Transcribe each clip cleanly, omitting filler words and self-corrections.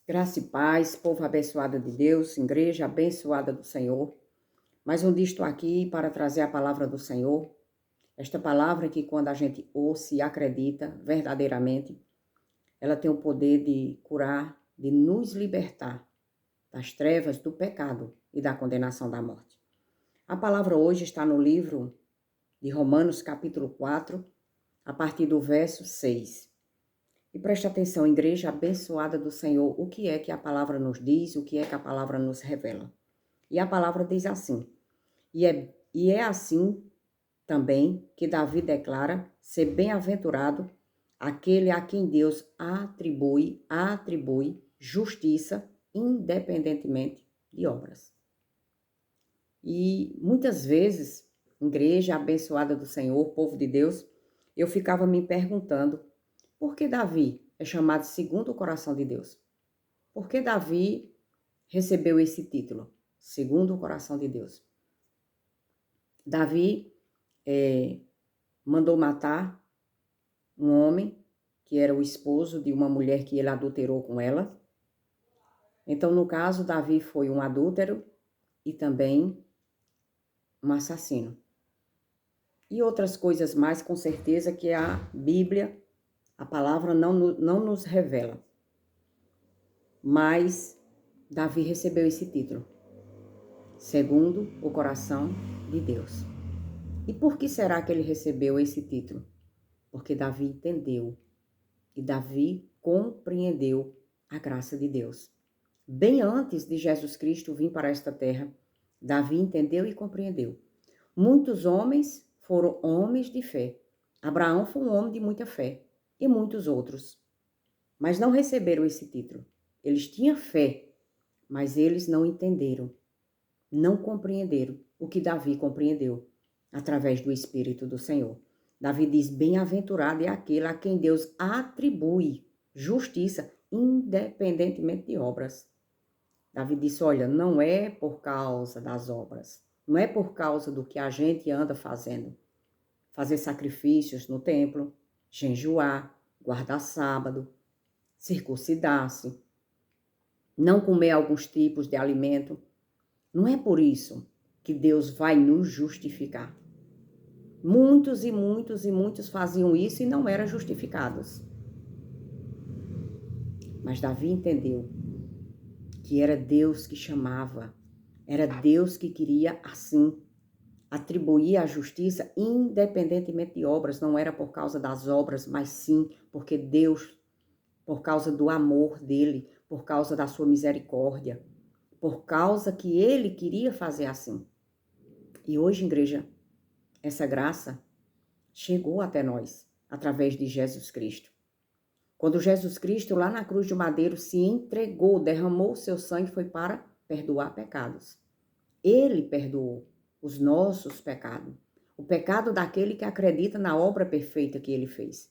Graça e paz, povo abençoado de Deus, igreja abençoada do Senhor. Mais um dia estou aqui para trazer a palavra do Senhor. Esta palavra que quando a gente ouve e acredita verdadeiramente, ela tem o poder de curar, de nos libertar das trevas, do pecado e da condenação da morte. A palavra hoje está no livro de Romanos, capítulo 4, a partir do verso 6. E preste atenção, igreja abençoada do Senhor, o que é que a palavra nos diz, o que é que a palavra nos revela. E a palavra diz assim, e é assim também que Davi declara ser bem-aventurado aquele a quem Deus atribui justiça independentemente de obras. E muitas vezes, igreja abençoada do Senhor, povo de Deus, eu ficava me perguntando, por que Davi é chamado segundo o coração de Deus? Por que Davi recebeu esse título, segundo o coração de Deus? Davi mandou matar um homem que era o esposo de uma mulher que ele adulterou com ela. Então, no caso, Davi foi um adúltero e também um assassino. E outras coisas mais, com certeza, que a Bíblia, a palavra não nos revela. Mas Davi recebeu esse título, segundo o coração de Deus. E por que será que ele recebeu esse título? Porque Davi entendeu e Davi compreendeu a graça de Deus. Bem antes de Jesus Cristo vir para esta terra, Davi entendeu e compreendeu. Muitos homens foram homens de fé. Abraão foi um homem de muita fé e muitos outros. Mas não receberam esse título. Eles tinham fé, mas eles não entenderam, não compreenderam o que Davi compreendeu através do Espírito do Senhor. Davi diz, bem-aventurado é aquele a quem Deus atribui justiça independentemente de obras. Davi disse, olha, não é por causa das obras, não é por causa do que a gente anda fazendo. Fazer sacrifícios no templo, jejuar, guardar sábado, circuncidar-se, não comer alguns tipos de alimento. Não é por isso que Deus vai nos justificar. Muitos e muitos e muitos faziam isso e não eram justificados. Mas Davi entendeu que era Deus que chamava, era Deus que queria assim atribuir a justiça independentemente de obras, não era por causa das obras, mas sim porque Deus, por causa do amor dele, por causa da sua misericórdia, por causa que ele queria fazer assim. E hoje, igreja, essa graça chegou até nós, através de Jesus Cristo. Quando Jesus Cristo, lá na cruz de madeiro, se entregou, derramou o seu sangue, foi para perdoar pecados. Ele perdoou os nossos pecados, o pecado daquele que acredita na obra perfeita que ele fez.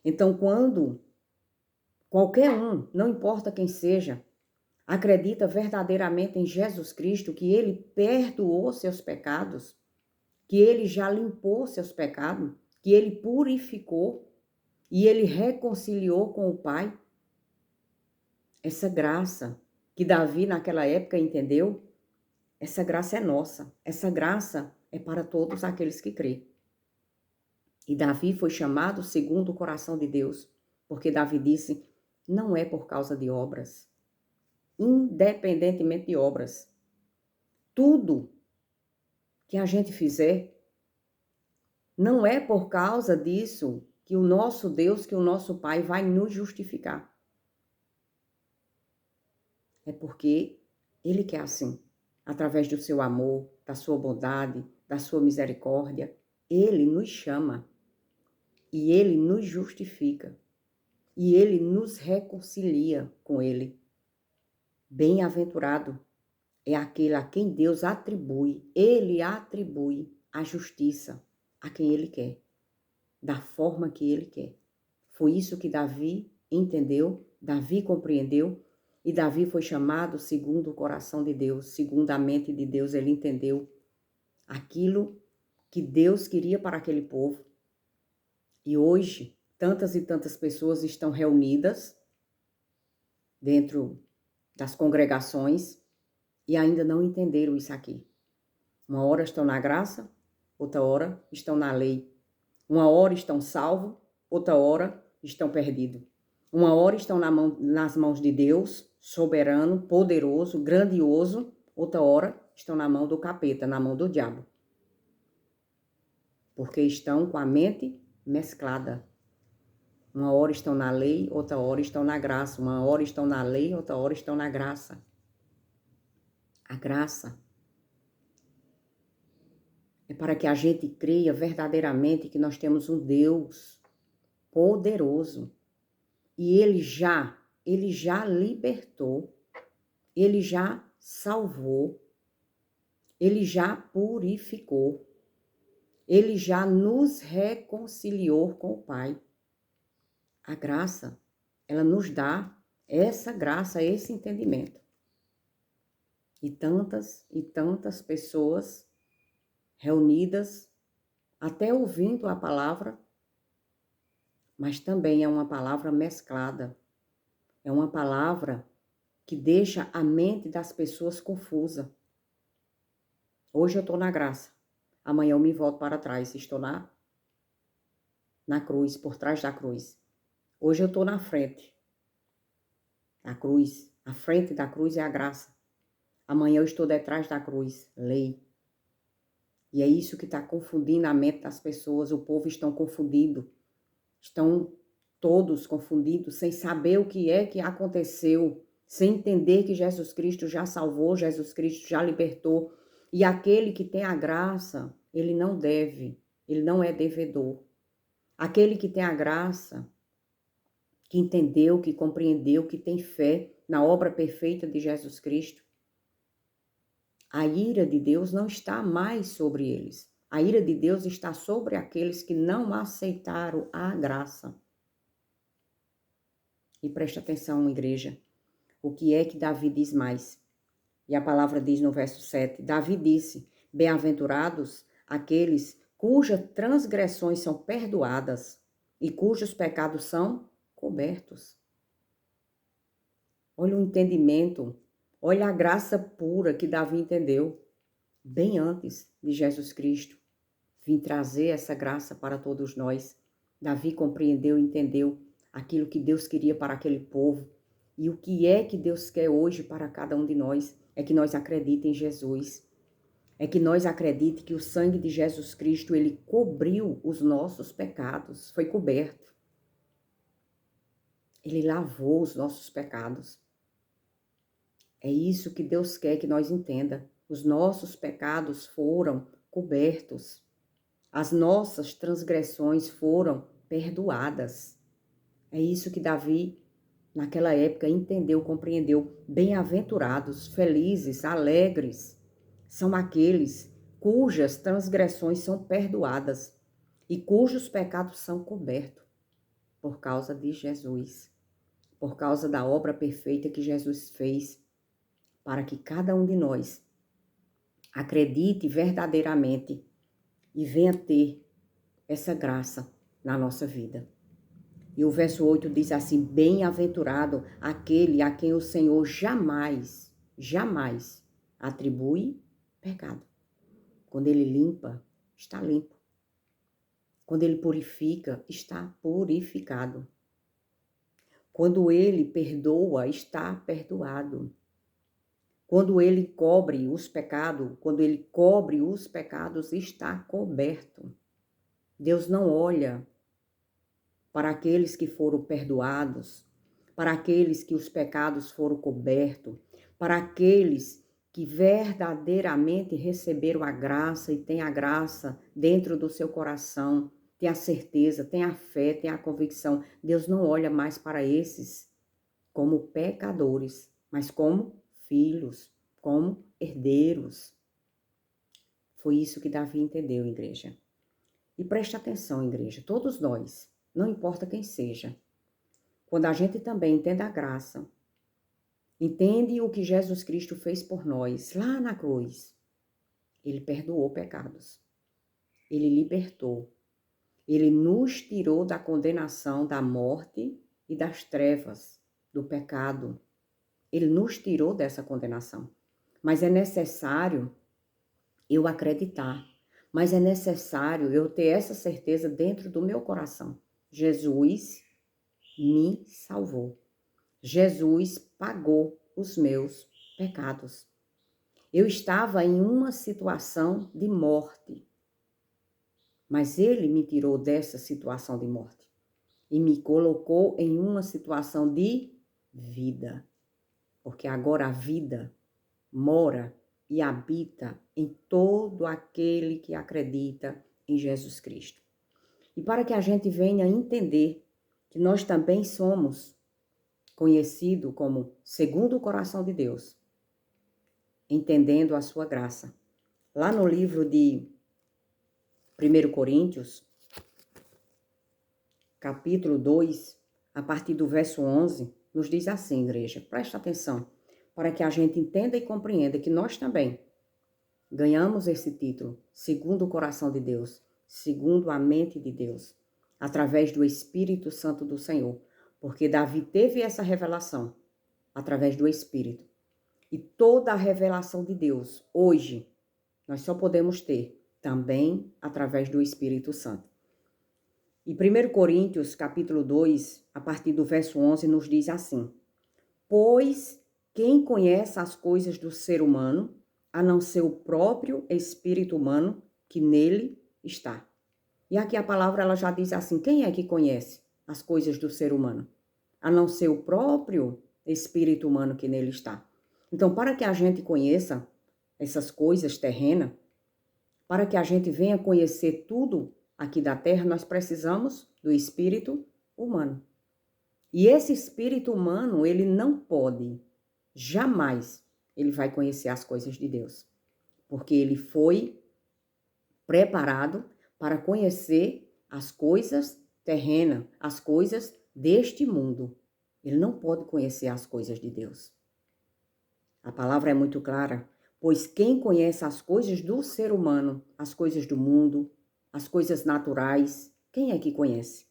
Então, quando qualquer um, não importa quem seja, acredita verdadeiramente em Jesus Cristo, que ele perdoou seus pecados, que ele já limpou seus pecados, que ele purificou e ele reconciliou com o Pai, essa graça que Davi naquela época entendeu, essa graça é nossa, essa graça é para todos aqueles que crêem. E Davi foi chamado segundo o coração de Deus, porque Davi disse, não é por causa de obras, independentemente de obras. Tudo que a gente fizer, não é por causa disso que o nosso Deus, que o nosso Pai vai nos justificar. É porque Ele quer assim, através do seu amor, da sua bondade, da sua misericórdia, Ele nos chama e Ele nos justifica e Ele nos reconcilia com Ele. Bem-aventurado é aquele a quem Deus atribui, Ele atribui a justiça a quem Ele quer, da forma que Ele quer. Foi isso que Davi entendeu, Davi compreendeu, e Davi foi chamado segundo o coração de Deus, segundo a mente de Deus. Ele entendeu aquilo que Deus queria para aquele povo. E hoje, tantas e tantas pessoas estão reunidas dentro das congregações e ainda não entenderam isso aqui. Uma hora estão na graça, outra hora estão na lei. Uma hora estão salvos, outra hora estão perdidos. Uma hora estão nas mãos de Deus, soberano, poderoso, grandioso, outra hora estão na mão do capeta, na mão do diabo. Porque estão com a mente mesclada. Uma hora estão na lei, outra hora estão na graça. Uma hora estão na lei, outra hora estão na graça. A graça é para que a gente creia verdadeiramente que nós temos um Deus poderoso. E Ele já libertou, Ele já salvou, Ele já purificou, Ele já nos reconciliou com o Pai. A graça, ela nos dá essa graça, esse entendimento. E tantas pessoas reunidas, até ouvindo a palavra, mas também é uma palavra mesclada. É uma palavra que deixa a mente das pessoas confusa. Hoje eu estou na graça, amanhã eu me volto para trás, estou na cruz, por trás da cruz. Hoje eu estou na frente da cruz, a frente da cruz é a graça. Amanhã eu estou detrás da cruz, lei. E é isso que está confundindo a mente das pessoas, o povo estão confundido, estão todos confundidos, sem saber o que é que aconteceu, sem entender que Jesus Cristo já salvou, Jesus Cristo já libertou. E aquele que tem a graça, ele não deve, ele não é devedor. Aquele que tem a graça, que entendeu, que compreendeu, que tem fé na obra perfeita de Jesus Cristo, a ira de Deus não está mais sobre eles. A ira de Deus está sobre aqueles que não aceitaram a graça. E preste atenção, igreja, o que é que Davi diz mais? E a palavra diz no verso 7, Davi disse, bem-aventurados aqueles cujas transgressões são perdoadas e cujos pecados são cobertos. Olha o entendimento, olha a graça pura que Davi entendeu, bem antes de Jesus Cristo vir trazer essa graça para todos nós. Davi compreendeu e entendeu aquilo que Deus queria para aquele povo. E o que é que Deus quer hoje para cada um de nós? É que nós acreditemos em Jesus. É que nós acreditemos que o sangue de Jesus Cristo, ele cobriu os nossos pecados, foi coberto. Ele lavou os nossos pecados. É isso que Deus quer que nós entenda. Os nossos pecados foram cobertos. As nossas transgressões foram perdoadas. É isso que Davi, naquela época, entendeu, compreendeu. Bem-aventurados, felizes, alegres, são aqueles cujas transgressões são perdoadas e cujos pecados são cobertos por causa de Jesus, por causa da obra perfeita que Jesus fez, para que cada um de nós acredite verdadeiramente e venha ter essa graça na nossa vida. E o verso 8 diz assim, bem-aventurado aquele a quem o Senhor jamais atribui pecado. Quando ele limpa, está limpo. Quando ele purifica, está purificado. Quando ele perdoa, está perdoado. Quando ele cobre os pecados, está coberto. Deus não olha para aqueles que foram perdoados, para aqueles que os pecados foram cobertos, para aqueles que verdadeiramente receberam a graça e têm a graça dentro do seu coração, tem a certeza, tem a fé, tem a convicção. Deus não olha mais para esses como pecadores, mas como filhos, como herdeiros. Foi isso que Davi entendeu, igreja. E preste atenção, igreja, todos nós, não importa quem seja, quando a gente também entende a graça, entende o que Jesus Cristo fez por nós lá na cruz, ele perdoou pecados, ele libertou, ele nos tirou da condenação da morte e das trevas, do pecado, Ele nos tirou dessa condenação. Mas é necessário eu acreditar. Mas é necessário eu ter essa certeza dentro do meu coração. Jesus me salvou. Jesus pagou os meus pecados. Eu estava em uma situação de morte, mas Ele me tirou dessa situação de morte e me colocou em uma situação de vida, porque agora a vida mora e habita em todo aquele que acredita em Jesus Cristo. E para que a gente venha entender que nós também somos conhecidos como segundo o coração de Deus, entendendo a sua graça. Lá no livro de 1 Coríntios, capítulo 2, a partir do verso 11, nos diz assim, igreja, presta atenção, para que a gente entenda e compreenda que nós também ganhamos esse título, segundo o coração de Deus, segundo a mente de Deus, através do Espírito Santo do Senhor, porque Davi teve essa revelação através do Espírito. E toda a revelação de Deus, hoje, nós só podemos ter também através do Espírito Santo. E 1 Coríntios, capítulo 2, a partir do verso 11, nos diz assim: Pois quem conhece as coisas do ser humano, a não ser o próprio espírito humano que nele está. E aqui a palavra ela já diz assim: quem é que conhece as coisas do ser humano? A não ser o próprio espírito humano que nele está. Então, para que a gente conheça essas coisas terrenas, para que a gente venha conhecer tudo aqui da terra, nós precisamos do espírito humano. E esse espírito humano, ele não pode, jamais, ele vai conhecer as coisas de Deus. Porque ele foi preparado para conhecer as coisas terrenas, as coisas deste mundo. Ele não pode conhecer as coisas de Deus. A palavra é muito clara, pois quem conhece as coisas do ser humano, as coisas do mundo, as coisas naturais, quem é que conhece?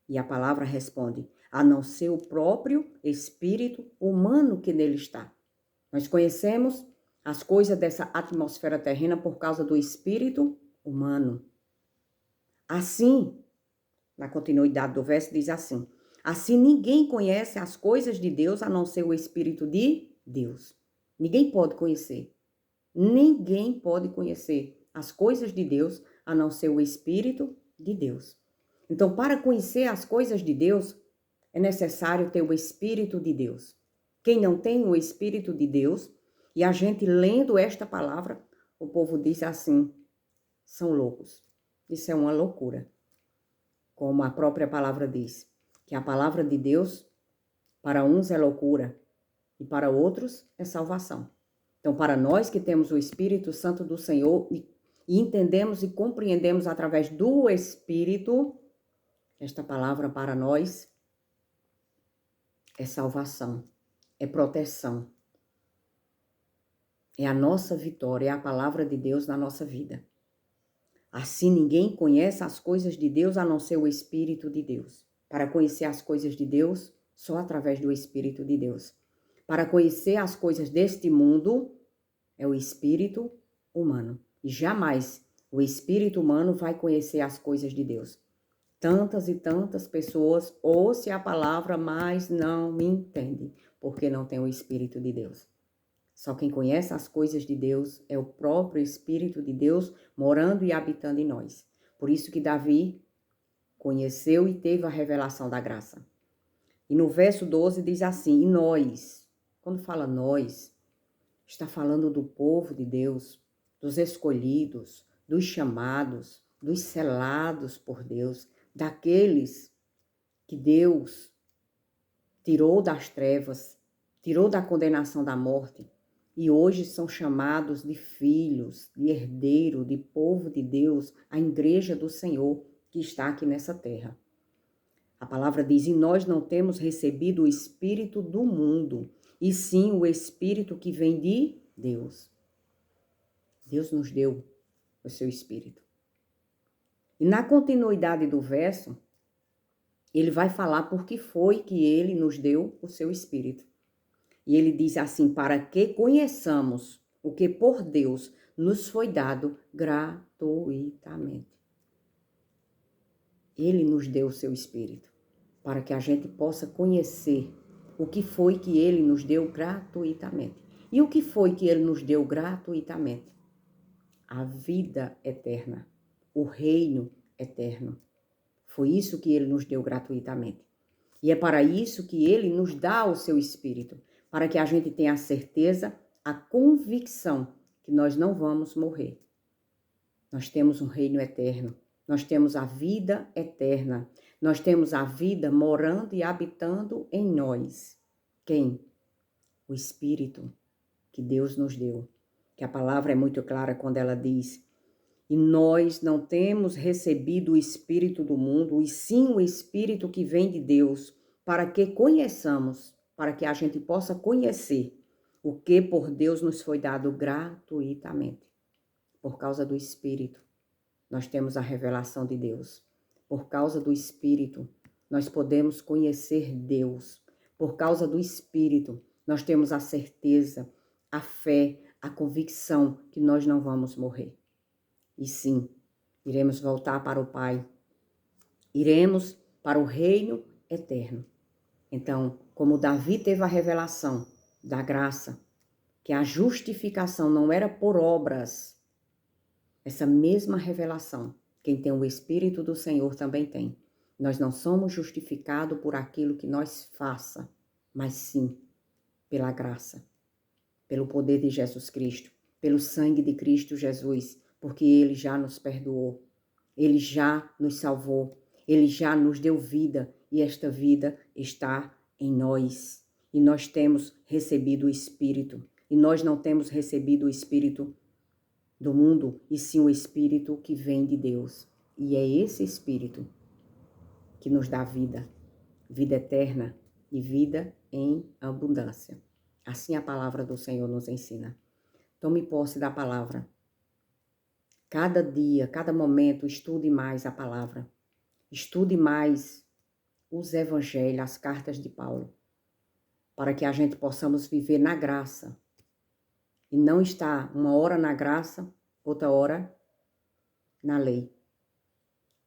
E a palavra responde, a não ser o próprio espírito humano que nele está. Nós conhecemos as coisas dessa atmosfera terrena por causa do espírito humano. Assim, na continuidade do verso diz assim, assim ninguém conhece as coisas de Deus a não ser o Espírito de Deus. Ninguém pode conhecer. Ninguém pode conhecer as coisas de Deus a não ser o Espírito de Deus. Então, para conhecer as coisas de Deus, é necessário ter o Espírito de Deus. Quem não tem o Espírito de Deus, e a gente lendo esta palavra, o povo diz assim, são loucos. Isso é uma loucura. Como a própria palavra diz, que a palavra de Deus, para uns é loucura, e para outros é salvação. Então, para nós que temos o Espírito Santo do Senhor e entendemos e compreendemos através do Espírito, esta palavra para nós é salvação, é proteção, é a nossa vitória, é a palavra de Deus na nossa vida. Assim, ninguém conhece as coisas de Deus a não ser o Espírito de Deus. Para conhecer as coisas de Deus, só através do Espírito de Deus. Para conhecer as coisas deste mundo, é o espírito humano. E jamais o espírito humano vai conhecer as coisas de Deus. Tantas e tantas pessoas ouvem a palavra, mas não me entendem, porque não tem o Espírito de Deus. Só quem conhece as coisas de Deus é o próprio Espírito de Deus morando e habitando em nós. Por isso que Davi conheceu e teve a revelação da graça. E no verso 12 diz assim, e nós... Quando fala nós, está falando do povo de Deus, dos escolhidos, dos chamados, dos selados por Deus, daqueles que Deus tirou das trevas, tirou da condenação da morte e hoje são chamados de filhos, de herdeiro, de povo de Deus, a igreja do Senhor que está aqui nessa terra. A palavra diz, e nós não temos recebido o espírito do mundo, e sim o Espírito que vem de Deus. Deus nos deu o seu Espírito. E na continuidade do verso, ele vai falar por que foi que ele nos deu o seu Espírito. E ele diz assim: para que conheçamos o que por Deus nos foi dado gratuitamente. Ele nos deu o seu Espírito, para que a gente possa conhecer o que foi que ele nos deu gratuitamente. E o que foi que ele nos deu gratuitamente? A vida eterna, o reino eterno. Foi isso que ele nos deu gratuitamente. E é para isso que ele nos dá o seu Espírito, para que a gente tenha a certeza, a convicção que nós não vamos morrer. Nós temos um reino eterno, nós temos a vida eterna, nós temos a vida morando e habitando em nós. Quem? O Espírito que Deus nos deu. Que a palavra é muito clara quando ela diz: e nós não temos recebido o Espírito do mundo, e sim o Espírito que vem de Deus, para que conheçamos, para que a gente possa conhecer o que por Deus nos foi dado gratuitamente. Por causa do Espírito, nós temos a revelação de Deus. Por causa do Espírito, nós podemos conhecer Deus. Por causa do Espírito, nós temos a certeza, a fé, a convicção que nós não vamos morrer. E sim, iremos voltar para o Pai. Iremos para o reino eterno. Então, como Davi teve a revelação da graça, que a justificação não era por obras, essa mesma revelação, quem tem o Espírito do Senhor também tem. Nós não somos justificados por aquilo que nós faça, mas sim pela graça, pelo poder de Jesus Cristo, pelo sangue de Cristo Jesus, porque Ele já nos perdoou, Ele já nos salvou, Ele já nos deu vida e esta vida está em nós. E nós temos recebido o Espírito, e nós não temos recebido o Espírito do mundo, e sim o Espírito que vem de Deus. E é esse Espírito que nos dá vida, vida eterna e vida em abundância. Assim a palavra do Senhor nos ensina. Tome posse da palavra. Cada dia, cada momento, estude mais a palavra. Estude mais os evangelhos, as cartas de Paulo, para que a gente possamos viver na graça. E não estar uma hora na graça, outra hora na lei.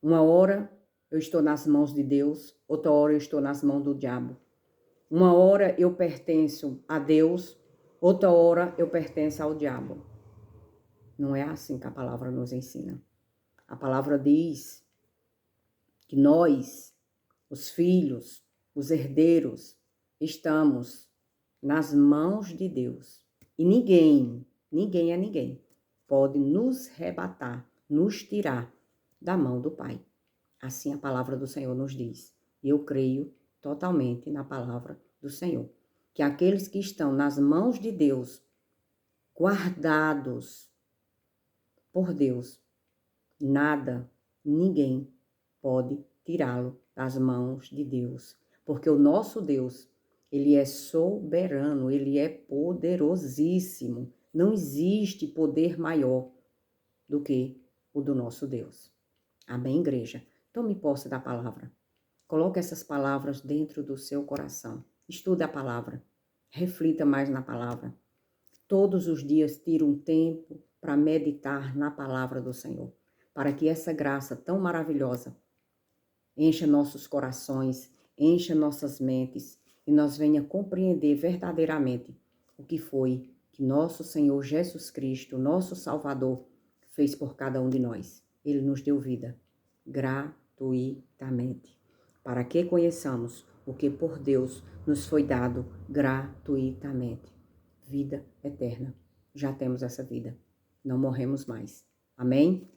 Uma hora eu estou nas mãos de Deus, outra hora eu estou nas mãos do diabo. Uma hora eu pertenço a Deus, outra hora eu pertenço ao diabo. Não é assim que a palavra nos ensina. A palavra diz que nós, os filhos, os herdeiros, estamos nas mãos de Deus. E ninguém pode nos arrebatar, nos tirar da mão do Pai. Assim a palavra do Senhor nos diz. E eu creio totalmente na palavra do Senhor. Que aqueles que estão nas mãos de Deus, guardados por Deus, nada, ninguém pode tirá-lo das mãos de Deus. Porque o nosso Deus, Ele é soberano, Ele é poderosíssimo. Não existe poder maior do que o do nosso Deus. Amém, igreja? Tome posse da palavra. Coloque essas palavras dentro do seu coração. Estude a palavra. Reflita mais na palavra. Todos os dias tire um tempo para meditar na palavra do Senhor, para que essa graça tão maravilhosa encha nossos corações, encha nossas mentes e nós venha compreender verdadeiramente o que foi que nosso Senhor Jesus Cristo, nosso Salvador, fez por cada um de nós. Ele nos deu vida gratuitamente, para que conheçamos o que por Deus nos foi dado gratuitamente. Vida eterna. Já temos essa vida. Não morremos mais. Amém?